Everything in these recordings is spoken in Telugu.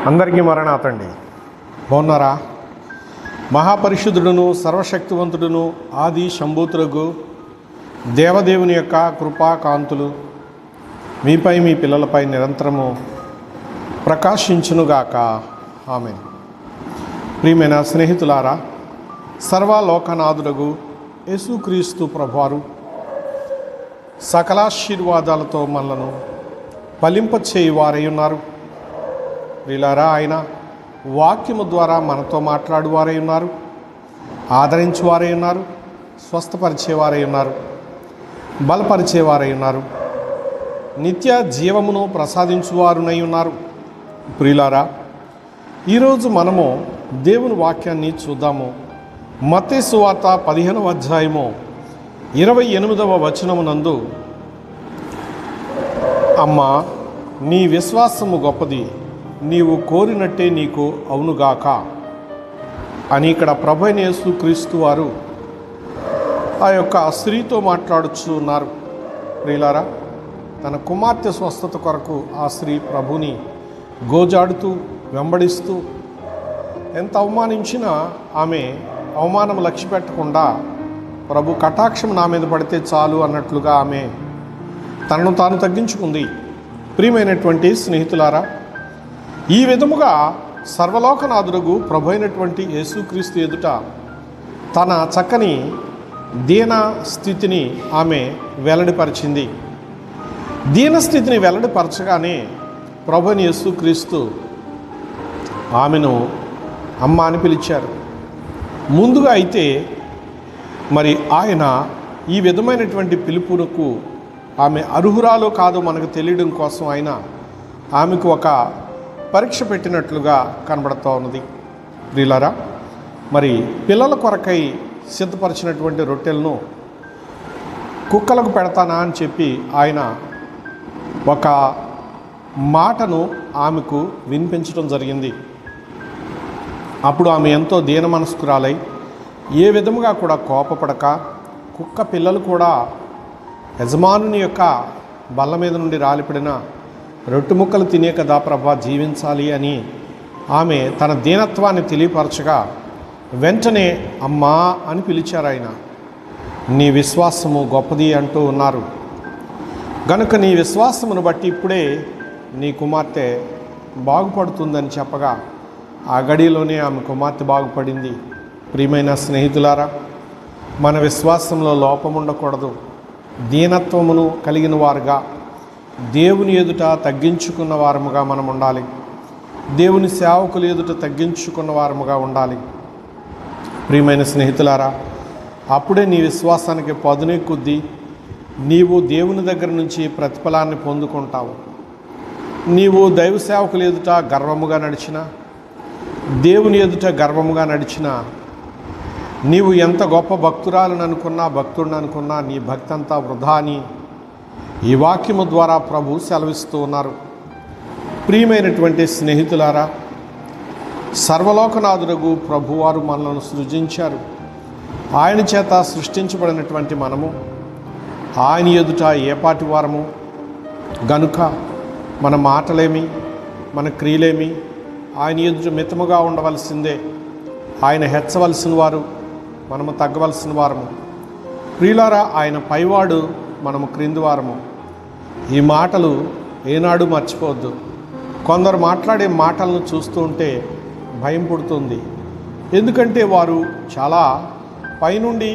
అందరికీ మరణాతండి. బాగున్నారా? మహాపరిశుద్ధుడును సర్వశక్తివంతుడును ఆది సంభూతులకు దేవదేవుని యొక్క కృపా కాంతులు మీపై మీ పిల్లలపై నిరంతరము ప్రకాశించునుగాక. ఆమేన్. ప్రియమైన స్నేహితులారా, సర్వలోకనాథుడగు యేసుక్రీస్తు ప్రభువారు సకలాశీర్వాదాలతో మనలను ఫలింపచేయి వారై ఉన్నారు. ప్రియులారా, ఆయన వాక్యము ద్వారా మనతో మాట్లాడువారై ఉన్నారు, ఆదరించేవారై ఉన్నారు, స్వస్థపరిచేవారై ఉన్నారు, బలపరిచేవారై ఉన్నారు, నిత్య జీవమును ప్రసాదించువారునై ఉన్నారు. ప్రియులారా, ఈరోజు మనము దేవుని వాక్యాన్ని చూద్దాము. మత్తయి సువార్త 15వ అధ్యాయము 28వ వచనమునందు, అమ్మా, నీ విశ్వాసము గొప్పది, నీవు కోరినట్టే నీకు అవునుగాక అని ఇక్కడ ప్రభువైన యేసుక్రీస్తు వారు ఆ యొక్క స్త్రీతో మాట్లాడుచూ ఉన్నారు. ప్రియులారా, తన కుమార్తె స్వస్థత కొరకు ఆ స్త్రీ ప్రభుని గోజాడుతూ వెంబడిస్తూ ఎంత అవమానించినా ఆమె అవమానం లక్ష్య పెట్టకుండా ప్రభు కటాక్షం నా మీద పడితే చాలు అన్నట్లుగా ఆమె తనను తాను తగ్గించుకుంది. ప్రియమైనటువంటి స్నేహితులారా, ఈ విధముగా సర్వలోకనాథుడుగు ప్రభు అయినటువంటి యేసుక్రీస్తు ఎదుట తన చక్కని దీన స్థితిని ఆమె వెల్లడిపరిచింది. దీనస్థితిని వెల్లడిపరచగానే ప్రభు అయిన యేసుక్రీస్తు ఆమెను అమ్మ అని పిలిచారు. ముందుగా అయితే మరి ఆయన ఈ విధమైనటువంటి పిలుపునకు ఆమె అర్హురాలో కాదో మనకు తెలియడం కోసం ఆయన ఆమెకు ఒక పరీక్ష పెట్టినట్లుగా కనబడుతూ ఉన్నది. ప్రియులారా, మరి పిల్లల కొరకై సిద్ధపరిచినటువంటి రొట్టెలను కుక్కలకు పెడతానా అని చెప్పి ఆయన ఒక మాటను ఆమెకు వినిపించడం జరిగింది. అప్పుడు ఆమె ఎంతో దీన మనస్కురాలై ఏ విధముగా కూడా కోపపడక, కుక్క పిల్లలు కూడా యజమానుని యొక్క బల్ల మీద నుండి రాలిపడిన రొట్టె ముక్కలు తినే కదా ప్రభా జీవించాలి అని ఆమె తన దీనత్వాన్ని తెలియపరచగా వెంటనే అమ్మా అని పిలిచారు. ఆయన నీ విశ్వాసము గొప్పది అంటూ ఉన్నారు. గనుక నీ విశ్వాసమును బట్టి ఇప్పుడే నీ కుమార్తె బాగుపడుతుందని చెప్పగా ఆ గడిలోనే ఆమె కుమార్తె బాగుపడింది. ప్రియమైన స్నేహితులారా, మన విశ్వాసంలో లోపం ఉండకూడదు. దీనత్వమును కలిగిన వారుగా, దేవుని ఎదుట తగ్గించుకున్న వారముగా మనం ఉండాలి. దేవుని సేవకుల ఎదుట తగ్గించుకున్న వారముగా ఉండాలి. ప్రియమైన స్నేహితులారా, అప్పుడే నీ విశ్వాసానికి పదునే కొద్దీ నీవు దేవుని దగ్గర నుంచి ప్రతిఫలాన్ని పొందుకుంటావు. నీవు దైవ సేవకుల ఎదుట గర్వముగా నడిచినా, దేవుని ఎదుట గర్వముగా నడిచినా, నీవు ఎంత గొప్ప భక్తురాలను అనుకున్నా, భక్తుడిని అనుకున్నా, నీ భక్తి అంతా వృధా అని ఈ వాక్యము ద్వారా ప్రభు సెలవిస్తూ ఉన్నారు. ప్రియమైనటువంటి స్నేహితులారా, సర్వలోకనాథుడగు ప్రభువారు మనలను సృజించారు. ఆయన చేత సృష్టించబడినటువంటి మనము ఆయన ఎదుట ఏపాటి వారము గనుక మన మాటలేమి, మన క్రియలేమి ఆయన ఎదుట మితముగా ఉండవలసిందే. ఆయన హెచ్చవలసిన వారు, మనము తగ్గవలసిన వారము. ప్రియులారా, ఆయన పైవాడు, మనము క్రింది వారము. ఈ మాటలు ఏనాడు మర్చిపోవద్దు. కొందరు మాట్లాడే మాటలను చూస్తూ ఉంటే భయం పుడుతుంది. ఎందుకంటే వారు చాలా పైనుండి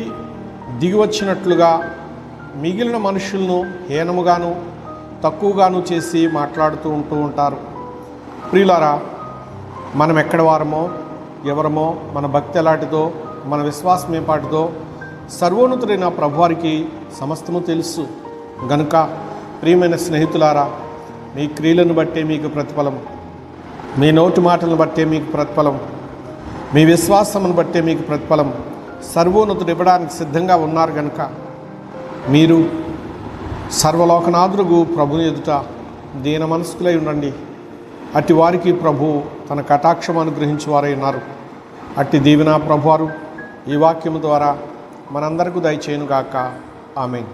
దిగి వచ్చినట్లుగా మిగిలిన మనుషులను హీనముగాను తక్కువగాను చేసి మాట్లాడుతూ ఉంటారు. ప్రియులారా, మనం ఎక్కడ వారమో, ఎవరమో, మన భక్తి ఎలాంటిదో, మన విశ్వాసం ఏపాటిదో సర్వోన్నతుడైన ప్రభువారికి సమస్తము తెలుసు. గనుక ప్రియమైన స్నేహితులారా, మీ క్రియలను బట్టే మీకు ప్రతిఫలం, మీ నోటి మాటలను బట్టే మీకు ప్రతిఫలం, మీ విశ్వాసమును బట్టే మీకు ప్రతిఫలం సర్వోన్నతుడు ఇవ్వడానికి సిద్ధంగా ఉన్నారు. గనుక మీరు సర్వలోకనాథుడుగు ప్రభుని ఎదుట దీన మనస్కులై ఉండండి. అట్టి వారికి ప్రభు తన కటాక్షం అనుగ్రహించేవారై ఉన్నారు. అట్టి దీవెన ప్రభువారు ఈ వాక్యము ద్వారా మనందరికీ దయచేయునుగాక. ఆమేన్.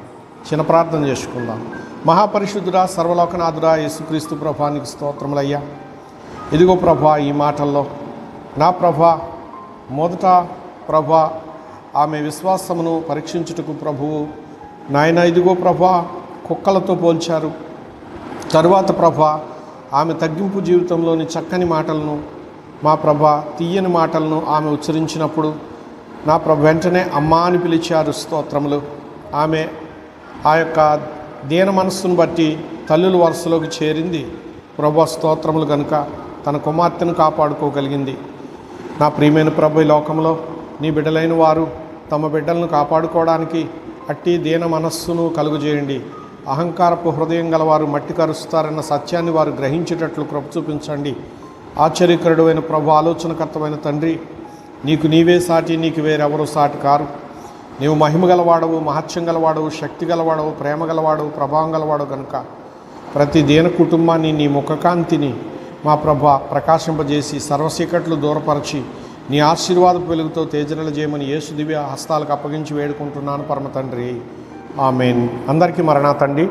చిన్న ప్రార్థన చేసుకుందాం. మహాపరిశుద్ధుడా, సర్వలోకనాథుడా యేసుక్రీస్తు ప్రభువానికి స్తోత్రములయ్యా. ఇదిగో ప్రభా, ఈ మాటల్లో నా ప్రభా మొదట ప్రభా ఆమె విశ్వాసమును పరీక్షించుటకు ప్రభువు నాయన ఇదిగో ప్రభా కుక్కలతో పోల్చారు. తరువాత ప్రభా ఆమె తగ్గింపు జీవితంలోని చక్కని మాటలను మా ప్రభా తీయని మాటలను ఆమె ఉచ్చరించినప్పుడు నా ప్రభు వెంటనే అమ్మా అని పిలిచారు. స్తోత్రములు. ఆమె ఆ యొక్క దీన మనస్సును బట్టి తల్లుల వరుసలోకి చేరింది. ప్రభు స్తోత్రములు కనుక తన కుమార్తెను కాపాడుకోగలిగింది. నా ప్రియమైన ప్రభు, ఈ లోకంలో నీ బిడ్డలైన వారు తమ బిడ్డలను కాపాడుకోవడానికి అట్టి దీన మనస్సును కలుగజేయండి. అహంకారపు హృదయం గలవారు మట్టి కరుస్తారన్న సత్యాన్ని వారు గ్రహించేటట్లు కృప చూపించండి. ఆశ్చర్యకరుడు అయిన ప్రభు, ఆలోచనకర్తమైన తండ్రి, నీకు నీవే సాటి, నీకు వేరెవరూ సాటి కారు. నీవు మహిమ గలవాడవు, మహత్యం గలవాడవు, శక్తి గలవాడవు, ప్రేమ గలవాడవు, ప్రభావం గలవాడవు కనుక ప్రతి దీన కుటుంబాన్ని నీ ముఖకాంతిని మా ప్రభ ప్రకాశింపజేసి సర్వసీకట్లు దూరపరచి నీ ఆశీర్వాదపు వెలుగుతో తేజనలు చేయమని యేసు దివ్య హస్తాలకు అప్పగించి వేడుకుంటున్నాను పరమ తండ్రి. ఆమెన్. అందరికీ మరణాతండి.